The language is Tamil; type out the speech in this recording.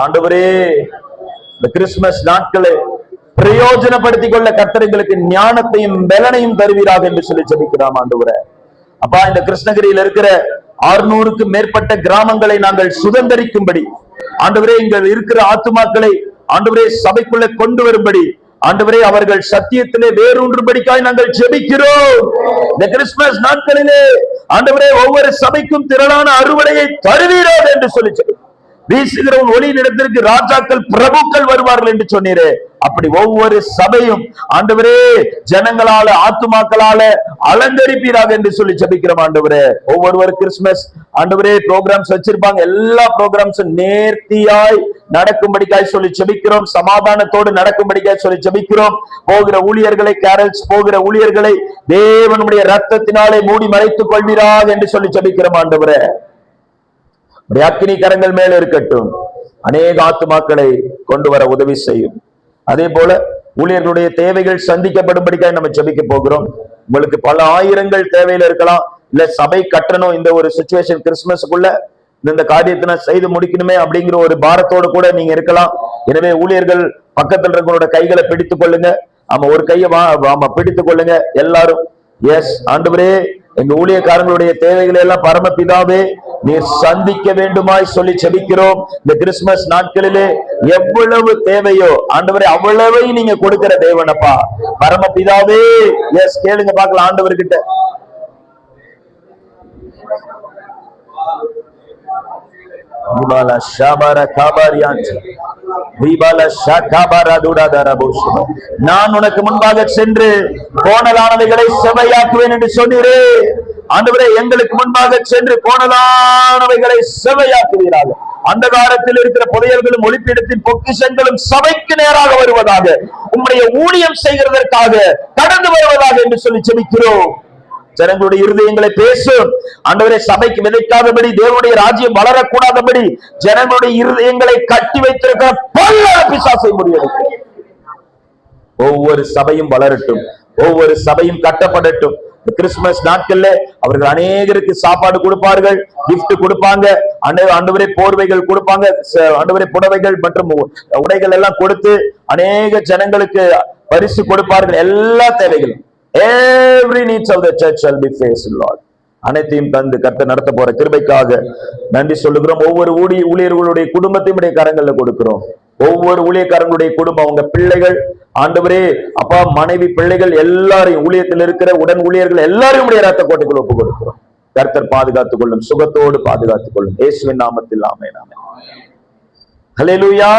ஆண்டவரே, இந்த கிறிஸ்துமஸ் நாட்களை பிரயோஜனப்படுத்திக் கொள்ள கர்த்தர்களுக்கு ஞானத்தையும் பலனையும் தருவீராக என்று சொல்லி ஜெபிக்கிறோம். ஆண்டவரே, அப்பா, இந்த கிருஷ்ணகிரியில் இருக்கிற 600க்கும் மேற்பட்ட கிராமங்களை நாங்கள் சுதந்திரிக்கும்படி, ஆண்டவரே, இங்க இருக்கிற ஆத்துமாக்களை ஆண்டவரே சபைக்குள்ளே கொண்டு வரும்படி, ஆண்டவரே, அவர்கள் சத்தியத்திலே வேரூன்றும்படிக்காய் நாங்கள் ஜெபிக்கிறோம். இந்த கிறிஸ்துமஸ் நாட்களிலே ஆண்டவரே, ஒவ்வொரு சபைக்கும் திரளான அறுவடையை தருவீராக என்று சொல்லி வீசுகிற ஒளி இடத்திற்கு ராஜாக்கள் பிரபுக்கள் வருவார்கள் என்று சொன்னீரே, அப்படி ஒவ்வொரு சபையும் ஆண்டவரே ஜனங்களால ஆத்துமாக்களால அலங்கரிப்பீராக என்று சொல்லி ஜெபிக்கிறோம். ஆண்டவரே, ஒவ்வொரு கிறிஸ்துமஸ் ஆண்டவரே ப்ரோக்ராம்ஸ் வச்சிருப்பாங்க, எல்லா ப்ரோக்ராம்ஸும் நேர்த்தியாய் நடக்கும்படிக்காய் சொல்லி ஜெபிக்கிறோம். சமாதானத்தோடு நடக்கும்படிக்காய் சொல்லி ஜெபிக்கிறோம். போகிற ஊழியர்களை, கேரல்ஸ் போகிற ஊழியர்களை தேவனுடைய ரத்தத்தினாலே மூடி மறைத்துக் கொள்வீராக என்று சொல்லி ஜெபிக்கிறோம். ஆண்டவரே, அக்கினி கரங்கள் மேல இருக்கட்டும், அநேக ஆத்துமாக்களை கொண்டு வர உதவி செய்யும். அதே போல ஊழியர்களுடைய தேவைகள் சந்திக்கப்படும்படிக்காக நம்ம ஜெபிக்க போகிறோம். உங்களுக்கு பல ஆயிரங்கள் தேவையில இருக்கலாம், இல்ல சபை கட்டணும், இந்த ஒரு சிச்சுவேஷன் கிறிஸ்துமஸுக்குள்ள இந்த காரியத்தை நான் செய்து முடிக்கணுமே அப்படிங்கிற ஒரு பாரத்தோடு கூட நீங்க இருக்கலாம். எனவே ஊழியர்கள் பக்கத்தில் இருக்கிறோட கைகளை பிடித்துக் கொள்ளுங்க. ஆமா, ஒரு கையை பிடித்துக் கொள்ளுங்க எல்லாரும். எஸ் ஆண்டவரே, எங்க ஊழியக்காரங்களுடைய தேவைகளை எல்லாம் பரமபிதாவே நீர் சந்திக்க வேண்டுமாய் சொல்லி ஜெபிக்கிறோம். இந்த கிறிஸ்துமஸ் நாட்களிலே எவ்வளவு தேவையோ ஆண்டவரே அவ்வளவை நீங்க கொடுக்கிற தேவனப்பா பரமபிதாவே. எஸ், கேளுங்க பார்க்கலாம் ஆண்டவர்கிட்ட. நான் உனக்கு முன்பாக சென்று கோணலானவைகளை செவையாக்குவேன் என்று சொன்னீரே. ஆண்டவரே, எங்களுக்கு முன்பாக சென்று கோணலானவைகளை செவையாக்குவீராக. அந்தகாரத்தில் இருக்கிற புதையல்களும் ஒளிப்பீடத்தின் பொக்கிஷங்களும் சபைக்கு நேராக வருவதாக, உம்முடைய ஊழியம் செய்கிறதற்காக கடந்து வருவதாக என்று சொல்லி ஜெபிக்கிறோம். ஜனங்களுடைய இருதயங்களை பேசும் ஆண்டவரே, சபைக்கு விதைக்காதபடி, தேவனுடைய ராஜ்யம் வளரக்கூடாதபடி ஜனங்களுடைய இருதயங்களை கட்டி வைத்திருக்கிற பல பிசாசை முறியடிக்கும். ஒவ்வொரு சபையும் வளரட்டும், ஒவ்வொரு சபையும் கட்டப்படட்டும். கிறிஸ்துமஸ் நாட்கள்ல அவர்கள் அநேகருக்கு சாப்பாடு கொடுப்பார்கள், கிஃப்ட் கொடுப்பாங்க, ஆண்டவரே போர்வைகள் கொடுப்பாங்க, ஆண்டவரே புடவைகள் மற்றும் உடைகள் எல்லாம் கொடுத்து அநேக ஜனங்களுக்கு பரிசு கொடுப்பார்கள். எல்லா தேவைகளும், every needs of the church shall be faced, Lord. அனைத்தையும் தந்து கர்த்தர் நடத்த போற கிருபைக்காக நன்றி சொல்லுகிறோம். ஒவ்வொரு ஊழியர்களுடைய குடும்பத்தையும் உடைய கரங்கள்ல கொடுக்கிறோம். ஒவ்வொரு ஊழியக்காரங்களுடைய குடும்பம், அவங்க பிள்ளைகள், ஆண்டவரே அப்பா, மனைவி, பிள்ளைகள் எல்லாரையும், ஊழியத்தில் இருக்கிற உடன் ஊழியர்கள் எல்லாரையும் உடைய ரத்த கோட்டைக்குள் ஒப்பு கொடுக்கிறோம். கர்த்தர் பாதுகாத்துக் கொள்ளும், சுகத்தோடு பாதுகாத்துக் கொள்ளும். இயேசுவின் நாமத்தில் ஆமென். ஆமென். ஹல்லேலூயா.